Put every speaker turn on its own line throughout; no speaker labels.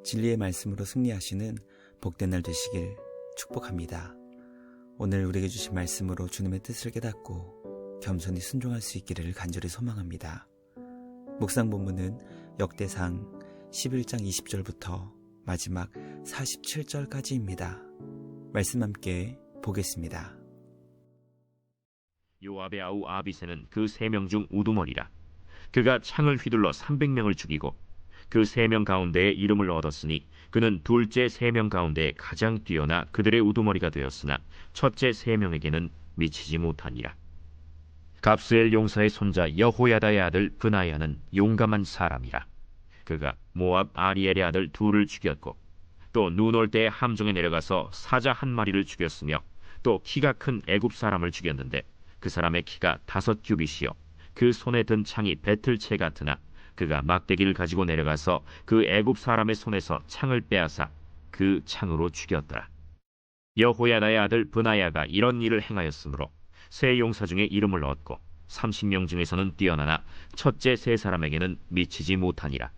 진리의 말씀으로 승리하시는 복된 날 되시길 축복합니다. 오늘 우리에게 주신 말씀으로 주님의 뜻을 깨닫고 겸손히 순종할 수 있기를 간절히 소망합니다. 묵상 본문은 역대상 11장 20절부터 마지막 47절까지입니다. 말씀 함께 보겠습니다.
요압의 아우 아비새는 그 3명 중 우두머리라. 그가 창을 휘둘러 300명을 죽이고 그 3명 가운데에 이름을 얻었으니 그는 둘째 3명 가운데 가장 뛰어나 그들의 우두머리가 되었으나 첫째 3명에게는 미치지 못하니라. 갑스엘 용사의 손자 여호야다의 아들 브나야는 용감한 사람이라. 그가 모압 아리엘의 아들 둘을 죽였고 또 눈 올 때 함정에 내려가서 사자 한 마리를 죽였으며 또 키가 큰 애굽 사람을 죽였는데 그 사람의 키가 5규빗이요 그 손에 든 창이 배틀채 같으나 그가 막대기를 가지고 내려가서 그 애굽 사람의 손에서 창을 빼앗아 그 창으로 죽였더라. 여호야다의 아들 브나야가 이런 일을 행하였으므로 세 용사 중에 이름을 얻고 30명 중에서는 뛰어나나 첫째 3사람에게는 미치지 못하니라.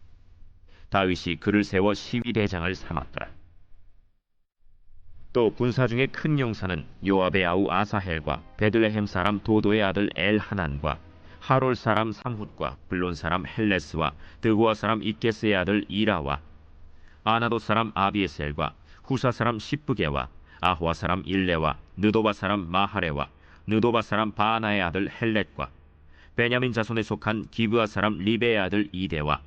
다윗이 그를 세워 시위대장을 삼았더라. 또 군사 중에 큰 용사는 요압의 아우 아사헬과 베들레헴 사람 도도의 아들 엘하난과 하롤 사람 삼훗과 블론 사람 헬레스와 드고아 사람 이게스의 아들 이라와 아나도 사람 아비에셀과 후사 사람 시브게와 아호와 사람 일레와 느도바 사람 마하레와 느도바 사람 바나의 아들 헬렛과 베냐민 자손에 속한 기브아 사람 리베의 아들 이데와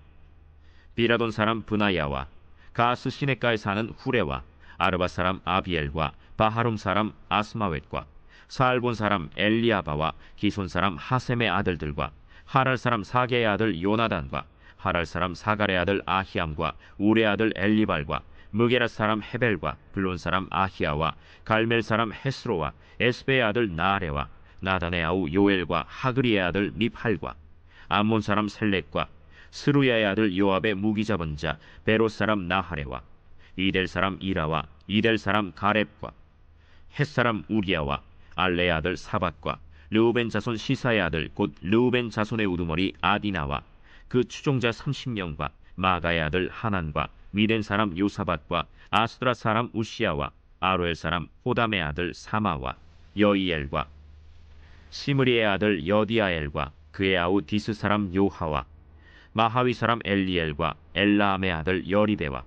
비라돈 사람 브나야와 가스 시네가에 사는 후레와 아르바 사람 아비엘과 바하룸 사람 아스마웻과 사알본 사람 엘리아바와 기손 사람 하셈의 아들들과 하랄 사람 사게의 아들 요나단과 하랄 사람 사갈의 아들 아히암과 우레 아들 엘리발과 무게라 사람 헤벨과 블론 사람 아히야와 갈멜 사람 헤스로와 에스베의 아들 나아레와 나단의 아우 요엘과 하그리의 아들 미팔과 암몬 사람 셀렛과 스루야의 아들 요압의 무기 잡은 자 베롯 사람 나하레와 이델 사람 이라와 이델 사람 가렙과 헷 사람 우리야와 알레의 아들 사밧과 르우벤 자손 시사의 아들 곧 르우벤 자손의 우두머리 아디나와 그 추종자 30명과 마가의 아들 하난과 미덴 사람 요사밧과 아스드라 사람 우시야와 아로엘 사람 호담의 아들 사마와 여이엘과 시므리의 아들 여디아엘과 그의 아우 디스 사람 요하와 마하위 사람 엘리엘과 엘라암의 아들 여리베와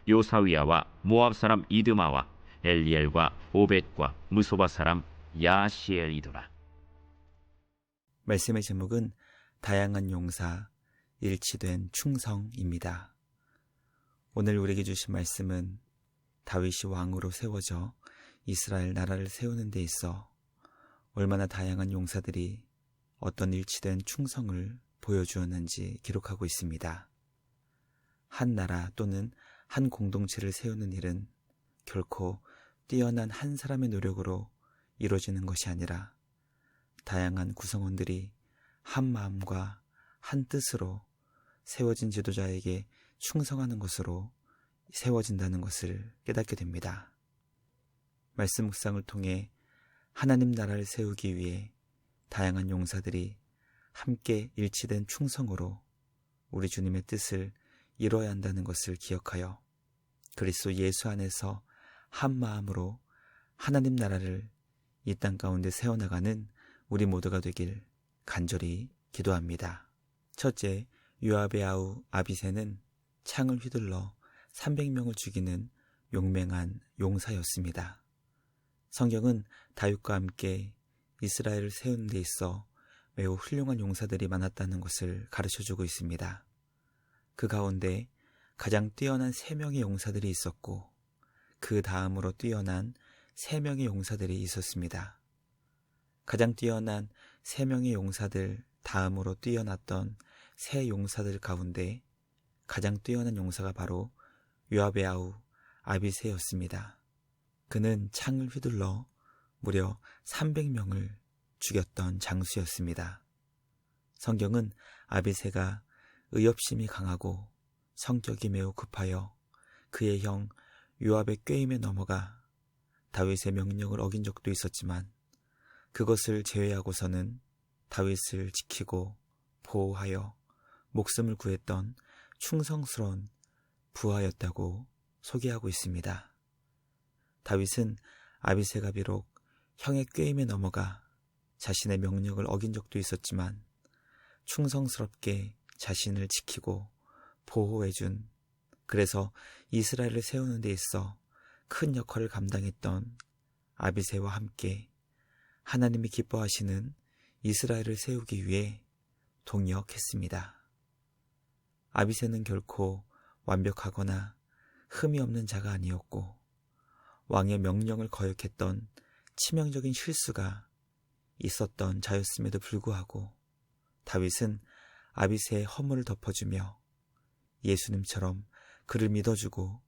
요사위야와 모압 사람 이드마와 엘리엘과 오벳과 무소바 사람 야시엘이더라.
말씀의 제목은 다양한 용사, 일치된 충성입니다. 오늘 우리에게 주신 말씀은 다윗이 왕으로 세워져 이스라엘 나라를 세우는 데 있어 얼마나 다양한 용사들이 어떤 일치된 충성을 보여주었는지 기록하고 있습니다. 한 나라 또는 한 공동체를 세우는 일은 결코 뛰어난 한 사람의 노력으로 이루어지는 것이 아니라 다양한 구성원들이 한 마음과 한 뜻으로 세워진 지도자에게 충성하는 것으로 세워진다는 것을 깨닫게 됩니다. 말씀 묵상을 통해 하나님 나라를 세우기 위해 다양한 용사들이 함께 일치된 충성으로 우리 주님의 뜻을 이뤄야 한다는 것을 기억하여 그리스도 예수 안에서 한 마음으로 하나님 나라를 이 땅 가운데 세워나가는 우리 모두가 되길 간절히 기도합니다. 첫째, 요압의 아우 아비새는 창을 휘둘러 300명을 죽이는 용맹한 용사였습니다. 성경은 다윗과 함께 이스라엘을 세우는 데 있어 매우 훌륭한 용사들이 많았다는 것을 가르쳐주고 있습니다. 그 가운데 가장 뛰어난 3명의 용사들이 있었고 그 다음으로 뛰어난 3명의 용사들이 있었습니다. 가장 뛰어난 3명의 용사들 다음으로 뛰어났던 세 용사들 가운데 가장 뛰어난 용사가 바로 요압의 아우 아비새였습니다. 그는 창을 휘둘러 무려 300명을 죽였던 장수였습니다. 성경은 아비새가 의협심이 강하고 성격이 매우 급하여 그의 형 요압의 꾀임에 넘어가 다윗의 명령을 어긴 적도 있었지만 그것을 제외하고서는 다윗을 지키고 보호하여 목숨을 구했던 충성스러운 부하였다고 소개하고 있습니다. 다윗은 아비새가 비록 형의 꾀임에 넘어가 자신의 명령을 어긴 적도 있었지만 충성스럽게 자신을 지키고 보호해준, 그래서 이스라엘을 세우는 데 있어 큰 역할을 감당했던 아비새와 함께 하나님이 기뻐하시는 이스라엘을 세우기 위해 동역했습니다. 아비새는 결코 완벽하거나 흠이 없는 자가 아니었고 왕의 명령을 거역했던 치명적인 실수가 있었던 자였음에도 불구하고 다윗은 아비새의 허물을 덮어주며 예수님처럼 그를 믿어주고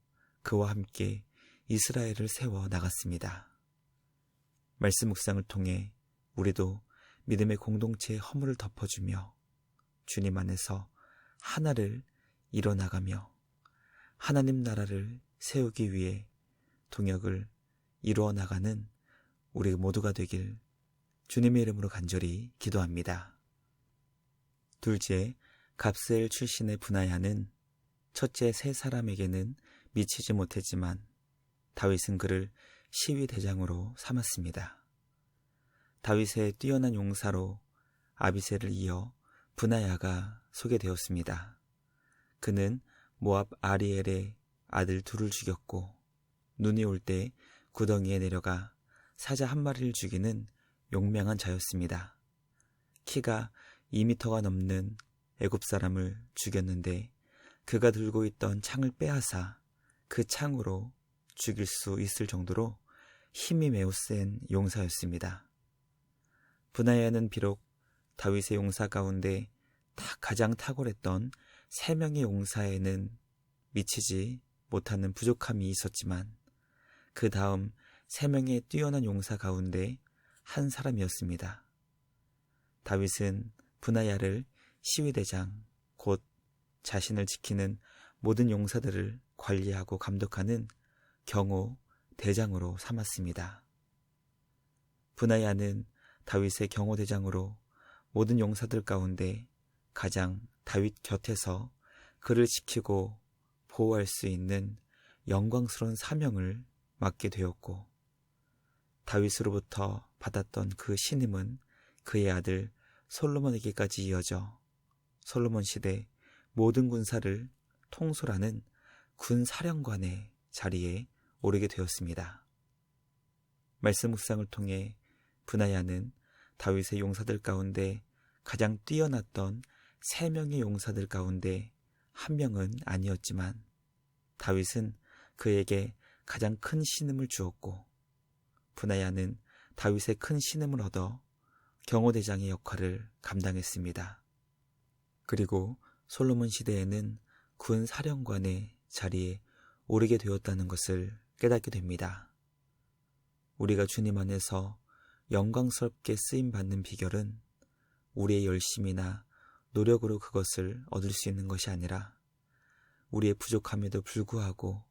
그와 함께 이스라엘을 세워 나갔습니다. 말씀 묵상을 통해 우리도 믿음의 공동체의 허물을 덮어주며 주님 안에서 하나를 이뤄나가며 하나님 나라를 세우기 위해 동역을 이루어 나가는 우리 모두가 되길 주님의 이름으로 간절히 기도합니다. 둘째, 갑스엘 출신의 브나야는 첫째 세 사람에게는 미치지 못했지만 다윗은 그를 시위 대장으로 삼았습니다. 다윗의 뛰어난 용사로 아비새를 이어 브나야가 소개되었습니다. 그는 모압 아리엘의 아들 둘을 죽였고 눈이 올 때 구덩이에 내려가 사자 한 마리를 죽이는 용맹한 자였습니다. 키가 2미터가 넘는 애굽 사람을 죽였는데 그가 들고 있던 창을 빼앗아 그 창으로 죽일 수 있을 정도로 힘이 매우 센 용사였습니다. 브나야는 비록 다윗의 용사 가운데 가장 탁월했던 3명의 용사에는 미치지 못하는 부족함이 있었지만 그 다음 3명의 뛰어난 용사 가운데 한 사람이었습니다. 다윗은 브나야를 시위대장, 곧 자신을 지키는 모든 용사들을 관리하고 감독하는 경호 대장으로 삼았습니다. 브나야는 다윗의 경호 대장으로 모든 용사들 가운데 가장 다윗 곁에서 그를 지키고 보호할 수 있는 영광스러운 사명을 맡게 되었고 다윗으로부터 받았던 그 신임은 그의 아들 솔로몬에게까지 이어져 솔로몬 시대 모든 군사를 통솔하는 군사령관의 자리에 오르게 되었습니다. 말씀 묵상을 통해 브나야는 다윗의 용사들 가운데 가장 뛰어났던 3명의 용사들 가운데 한 명은 아니었지만 다윗은 그에게 가장 큰 신임을 주었고 브나야는 다윗의 큰 신임을 얻어 경호대장의 역할을 감당했습니다. 그리고 솔로몬 시대에는 군사령관의 자리에 오르게 되었다는 것을 깨닫게 됩니다. 우리가 주님 안에서 영광스럽게 쓰임받는 비결은 우리의 열심이나 노력으로 그것을 얻을 수 있는 것이 아니라 우리의 부족함에도 불구하고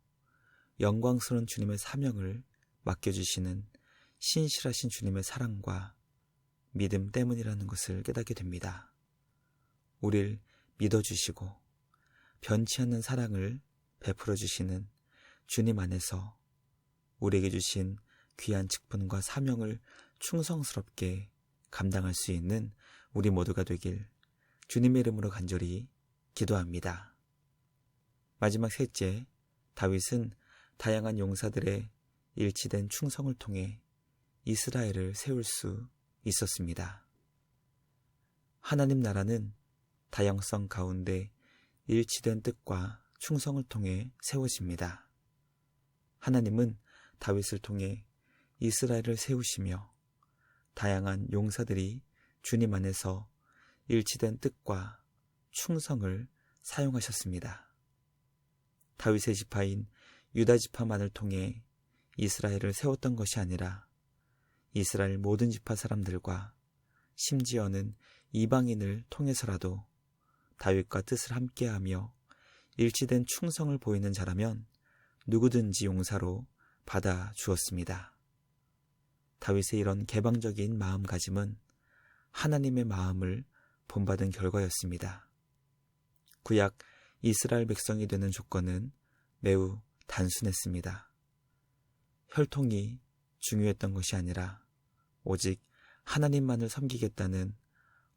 영광스러운 주님의 사명을 맡겨주시는 신실하신 주님의 사랑과 믿음 때문이라는 것을 깨닫게 됩니다. 우릴 믿어주시고 변치 않는 사랑을 베풀어 주시는 주님 안에서 우리에게 주신 귀한 직분과 사명을 충성스럽게 감당할 수 있는 우리 모두가 되길 주님의 이름으로 간절히 기도합니다. 마지막 셋째, 다윗은 다양한 용사들의 일치된 충성을 통해 이스라엘을 세울 수 있었습니다. 하나님 나라는 다양성 가운데 일치된 뜻과 충성을 통해 세워집니다. 하나님은 다윗을 통해 이스라엘을 세우시며 다양한 용사들이 주님 안에서 일치된 뜻과 충성을 사용하셨습니다. 다윗의 지파인 유다 지파만을 통해 이스라엘을 세웠던 것이 아니라 이스라엘 모든 지파 사람들과 심지어는 이방인을 통해서라도 다윗과 뜻을 함께하며 일치된 충성을 보이는 자라면 누구든지 용사로 받아 주었습니다. 다윗의 이런 개방적인 마음가짐은 하나님의 마음을 본받은 결과였습니다. 구약 이스라엘 백성이 되는 조건은 매우 단순했습니다. 혈통이 중요했던 것이 아니라 오직 하나님만을 섬기겠다는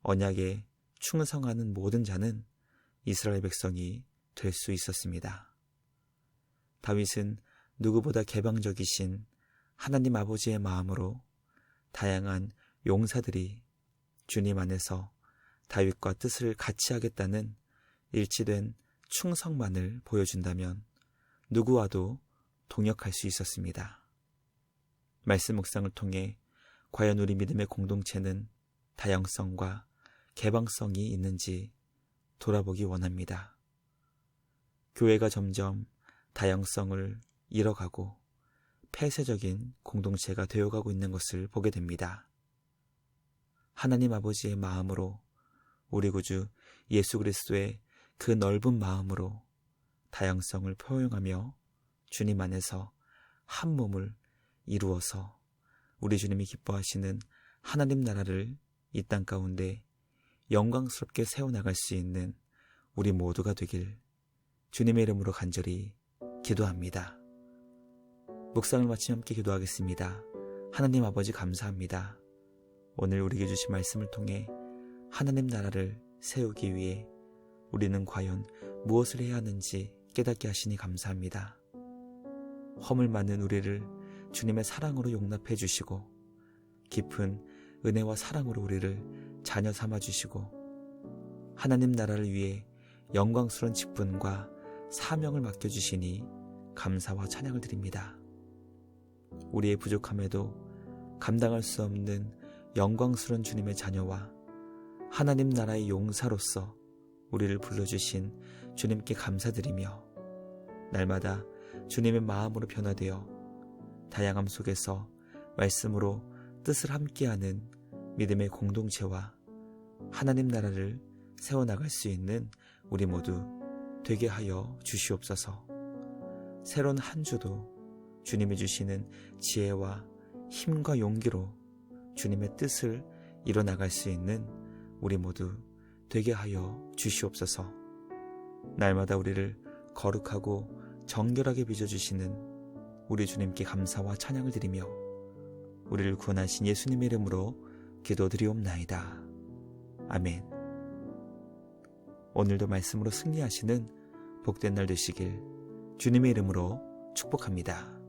언약에 충성하는 모든 자는 이스라엘 백성이 될 수 있었습니다. 다윗은 누구보다 개방적이신 하나님 아버지의 마음으로 다양한 용사들이 주님 안에서 다윗과 뜻을 같이 하겠다는 일치된 충성만을 보여준다면 누구와도 동역할 수 있었습니다. 말씀 묵상을 통해 과연 우리 믿음의 공동체는 다양성과 개방성이 있는지 돌아보기 원합니다. 교회가 점점 다양성을 잃어가고 폐쇄적인 공동체가 되어가고 있는 것을 보게 됩니다. 하나님 아버지의 마음으로 우리 구주 예수 그리스도의 그 넓은 마음으로 다양성을 포용하며 주님 안에서 한 몸을 이루어서 우리 주님이 기뻐하시는 하나님 나라를 이 땅 가운데 영광스럽게 세워나갈 수 있는 우리 모두가 되길 주님의 이름으로 간절히 기도합니다. 묵상을 마치며 함께 기도하겠습니다. 하나님 아버지 감사합니다. 오늘 우리에게 주신 말씀을 통해 하나님 나라를 세우기 위해 우리는 과연 무엇을 해야 하는지 깨닫게 하시니 감사합니다. 허물 많은 우리를 주님의 사랑으로 용납해 주시고 깊은 은혜와 사랑으로 우리를 자녀 삼아 주시고 하나님 나라를 위해 영광스러운 직분과 사명을 맡겨주시니 감사와 찬양을 드립니다. 우리의 부족함에도 감당할 수 없는 영광스러운 주님의 자녀와 하나님 나라의 용사로서 우리를 불러주신 주님께 감사드리며 날마다 주님의 마음으로 변화되어 다양함 속에서 말씀으로 뜻을 함께하는 믿음의 공동체와 하나님 나라를 세워나갈 수 있는 우리 모두 되게 하여 주시옵소서. 새로운 한 주도 주님이 주시는 지혜와 힘과 용기로 주님의 뜻을 이뤄나갈 수 있는 우리 모두 되게 하여 주시옵소서. 날마다 우리를 거룩하고 정결하게 빚어주시는 우리 주님께 감사와 찬양을 드리며 우리를 구원하신 예수님의 이름으로 기도드리옵나이다. 아멘. 오늘도 말씀으로 승리하시는 복된 날 되시길 주님의 이름으로 축복합니다.